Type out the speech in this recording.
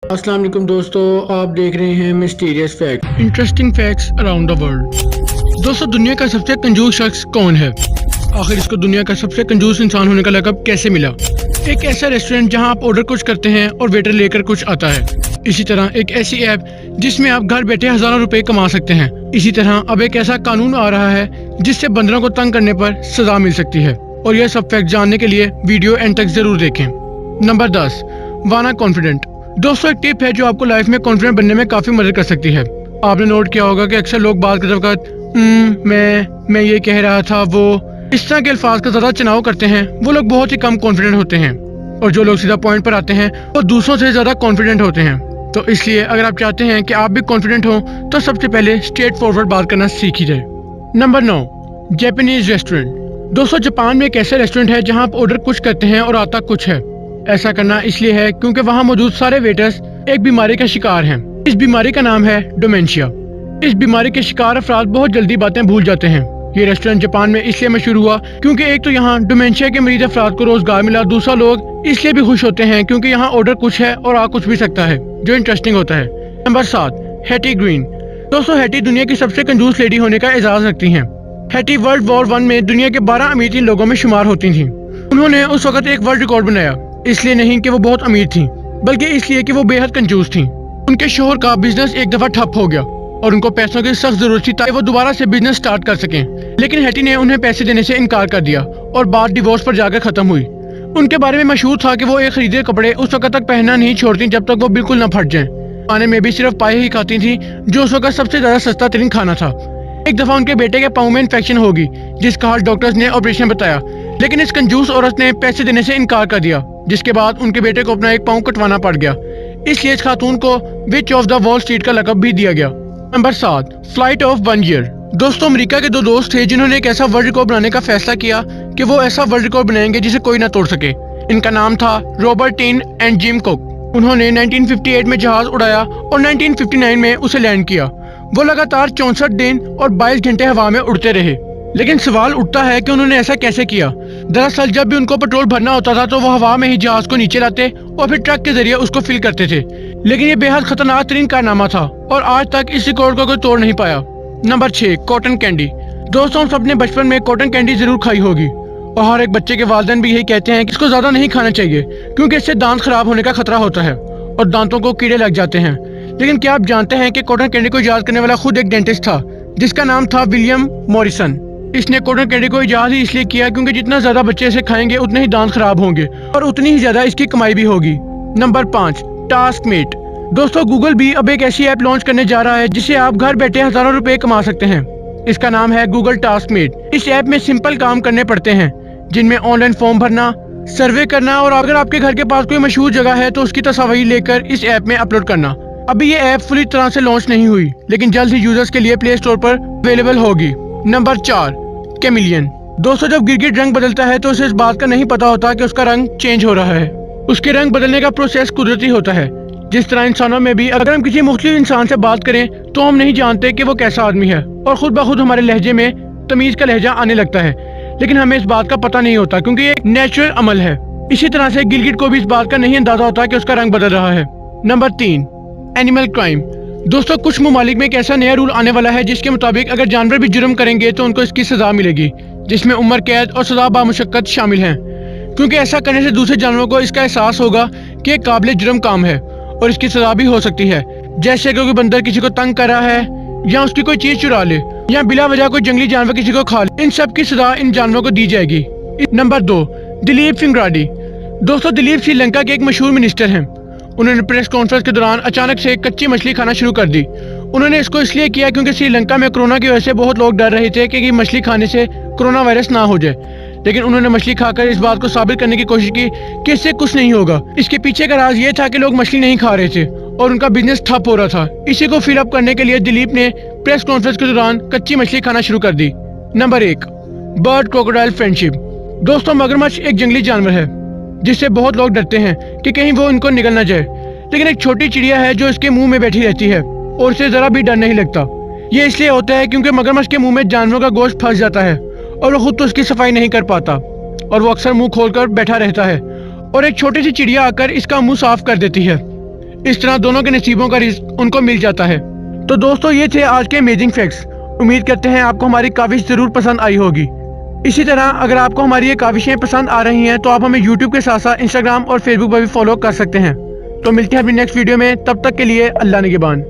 अस्सलाम वालेकुम दोस्तों, आप देख रहे हैं mysterious fact, interesting facts around the world. दोस्तों, दुनिया का सबसे कंजूस शख्स कौन है? आखिर इसको दुनिया का सबसे कंजूस इंसान होने का लक़ब कैसे मिला? एक ऐसा रेस्टोरेंट जहां आप ऑर्डर कुछ करते हैं और वेटर लेकर कुछ आता है। इसी तरह एक ऐसी ऐप जिसमें आप घर बैठे हजारों रुपए कमा सकते हैं। इसी तरह अब एक ऐसा कानून आ रहा है जिससे बंदरों को तंग करने पर सजा मिल सकती है। और यह सब फैक्ट जानने के लिए वीडियो एंड तक जरूर देखें। नंबर 10, वाना कॉन्फिडेंट। दोस्तों, एक टिप है जो आपको लाइफ में कॉन्फिडेंट बनने में काफी मदद कर सकती है। आपने नोट किया होगा कि अक्सर लोग बात करते वक्त मैं ये कह रहा था, वो इस तरह के अल्फाज का ज्यादा चुनाव करते हैं। वो लोग बहुत ही कम कॉन्फिडेंट होते हैं और जो लोग सीधा पॉइंट पर आते हैं वो दूसरों से ज्यादा कॉन्फिडेंट होते हैं। तो इसलिए अगर आप चाहते हैं कि आप भी कॉन्फिडेंट हो तो सबसे पहले स्ट्रेट फॉरवर्ड बात करना सीख ही जाए। Number 9, Japanese restaurant. दोस्तों, जापान में एक ऐसा रेस्टोरेंट है जहाँ आप ऑर्डर कुछ करते हैं और आता कुछ है। ऐसा करना इसलिए है क्योंकि वहाँ मौजूद सारे वेटर्स एक बीमारी का शिकार हैं। इस बीमारी का नाम है डिमेंशिया। इस बीमारी के शिकार अफराद बहुत जल्दी बातें भूल जाते हैं। ये रेस्टोरेंट जापान में इसलिए मशहूर हुआ क्योंकि एक तो यहाँ डिमेंशिया के मरीज अफराद को रोजगार मिला, दूसरा लोग इसलिए भी खुश होते हैं क्योंकि यहाँ ऑर्डर कुछ है और आ कुछ भी सकता है, जो इंटरेस्टिंग होता है। Number 7, Hattie green. दोस्तों, हैटी दुनिया की सबसे कंजूस लेडी होने का एजाज रखती है। हैटी वर्ल्ड वॉर 1 में दुनिया के 12 अमीर लोगों में शुमार होती थी। उन्होंने उस वक्त एक वर्ल्ड रिकॉर्ड बनाया, इसलिए नहीं कि वो बहुत अमीर थी, बल्कि इसलिए कि वो बेहद कंजूस थी। उनके शोहर का बिजनेस एक दफा ठप हो गया और उनको पैसों की सख्त जरूरत थी ताकि वो दोबारा से बिजनेस स्टार्ट कर सकें। लेकिन हैटी ने उन्हें पैसे देने से इनकार कर दिया और बात डिवोर्स पर जाकर खत्म हुई। उनके बारे में मशहूर था कि वो एक खरीदे कपड़े उस वक्त तक पहनना नहीं छोड़ती जब तक वो बिल्कुल न फट जाएं। खाने में भी सिर्फ पाए ही खाती थी, जो उस वक्त सबसे ज्यादा सस्ता तरीन खाना था। एक दफा उनके बेटे के पाँव में इन्फेक्शन होगी, जिसका हाल डॉक्टर्स ने ऑपरेशन बताया, लेकिन इस कंजूस औरत ने पैसे देने से इनकार कर दिया, जिसके बाद उनके बेटे को अपना एक पाँव कटवाना पड़ गया। इसलिए इस खातून को which of the wall street का लक़ब भी दिया गया। Number 7, flight of 1 year. दोस्तों, अमेरिका के 2 दोस्त थे जिन्होंने एक ऐसा वर्ल्ड रिकॉर्ड बनाने का फैसला किया कि वो ऐसा वर्ल्ड रिकॉर्ड बनाएंगे जिसे कोई ना तोड़ सके। इनका नाम था Robert tin and gym cook. उन्होंने 1958 में जहाज उड़ाया और 1959 में उसे लैंड किया। वो लगातार 64 दिन और 22 घंटे हवा में उड़ते रहे। लेकिन सवाल उठता है कि उन्होंने ऐसा कैसे किया। दरअसल जब भी उनको पेट्रोल भरना होता था तो वो हवा में ही जहाज को नीचे लाते और फिर ट्रक के जरिए उसको फिल करते थे। लेकिन ये बेहद खतरनाक तरीन कारनामा था और आज तक इस रिकॉर्ड को कोई तोड़ नहीं पाया। Number 6, cotton candy. दोस्तों, हम सबने बचपन में कॉटन कैंडी जरूर खाई होगी और हर एक बच्चे के वालिदैन भी यही कहते हैं कि इसको ज्यादा नहीं खाना चाहिए क्योंकि इससे दांत खराब होने का खतरा होता है और दांतों को कीड़े लग जाते हैं। लेकिन क्या आप जानते हैं कि कॉटन कैंडी को इजाद करने वाला खुद एक डेंटिस्ट था जिसका नाम था विलियम मॉरिसन। इसने कॉटन कैंडी को इजाद ही इसलिए किया क्योंकि जितना ज्यादा बच्चे इसे खाएंगे उतने ही दांत खराब होंगे और उतनी ही ज्यादा इसकी कमाई भी होगी। Number 5, taskmate. दोस्तों, गूगल भी अब एक ऐसी ऐप लॉन्च करने जा रहा है जिससे आप घर बैठे हजारों रुपए कमा सकते हैं। इसका नाम है गूगल टास्कमेट। इस ऐप में सिंपल काम करने पड़ते हैं जिनमें ऑनलाइन फॉर्म भरना, सर्वे करना और अगर आपके घर के पास कोई मशहूर जगह है तो उसकी तस्वीर लेकर इस ऐप में अपलोड करना। अभी ये ऐप पूरी तरह से लॉन्च नहीं हुई, लेकिन जल्द ही यूजर्स के लिए प्ले स्टोर पर अवेलेबल होगी। Number 4, chameleon. दोस्तों, जब गिरगिट रंग बदलता है तो उसे इस बात का नहीं पता होता कि उसका रंग चेंज हो रहा है। उसके रंग बदलने का प्रोसेस कुदरती होता है। जिस तरह इंसानों में भी अगर हम किसी मुख्तलिफ इंसान से बात करें तो हम नहीं जानते कि वो कैसा आदमी है और खुद ब खुद हमारे लहजे में तमीज का लहजा आने लगता है, लेकिन हमें इस बात का पता नहीं होता क्योंकि ये एक नेचुरल अमल है। इसी तरह से गिरगिट को भी इस बात का नहीं अंदाजा होता कि उसका रंग बदल रहा है। Number 3, animal crime. दोस्तों, कुछ ममालिक में एक ऐसा नया रूल आने वाला है जिसके मुताबिक अगर जानवर भी जुर्म करेंगे तो उनको इसकी सजा मिलेगी, जिसमें उम्र कैद और सजा बामुशक्कत शामिल हैं, क्योंकि ऐसा करने से दूसरे जानवरों को इसका एहसास होगा कि एक काबिल जुर्म काम है और इसकी सजा भी हो सकती है, जैसे कि कोई बंदर किसी को तंग कर रहा है या उसकी कोई चीज चुरा ले या बिला वजह कोई जंगली जानवर किसी को खा ले। इन सब की सजा इन जानवरों को दी जाएगी। नंबर 2, दिलीप फिंगराडी। दोस्तों, दिलीप श्रीलंका के एक मशहूर मिनिस्टर हैं। उन्होंने प्रेस कॉन्फ्रेंस के दौरान अचानक से कच्ची मछली खाना शुरू कर दी। उन्होंने इसको इसलिए किया क्योंकि श्रीलंका में कोरोना की वजह से बहुत लोग डर रहे थे कि मछली खाने से कोरोना वायरस ना हो जाए। लेकिन उन्होंने मछली खाकर इस बात को साबित करने की कोशिश की कि इससे कुछ नहीं होगा। इसके पीछे का राज ये था कि लोग मछली नहीं खा रहे थे और उनका बिजनेस ठप हो रहा था। इसी को फिल अप करने के लिए दिलीप ने प्रेस कॉन्फ्रेंस के दौरान कच्ची मछली खाना शुरू कर दी। Number 1, bird crocodile friendship. दोस्तों, मगरमच्छ एक जंगली जानवर है जिससे बहुत लोग डरते हैं कि कहीं वो इनको निगल ना जाए, लेकिन एक छोटी चिड़िया है जो इसके मुंह में बैठी रहती है और उसे जरा भी डर नहीं लगता। ये इसलिए होता है क्योंकि मगरमच्छ के मुंह में जानवरों का गोश्त फंस जाता है और वो खुद तो उसकी सफाई नहीं कर पाता और वो अक्सर मुंह खोलकर बैठा रहता है और एक छोटी सी चिड़िया आकर इसका मुंह साफ कर देती है। इस तरह दोनों के नसीबों का रिस्क उनको मिल जाता है। तो दोस्तों ये थे आज के अमेजिंग फैक्ट्स। उम्मीद करते हैं आपको हमारी काविश जरूर पसंद आई होगी। इसी तरह अगर आपको हमारी ये काविशें पसंद आ रही हैं तो आप हमें YouTube के साथ साथ Instagram और Facebook पर भी फॉलो कर सकते हैं। तो मिलते हैं अपनी नेक्स्ट वीडियो में, तब तक के लिए अल्लाह निगहबान।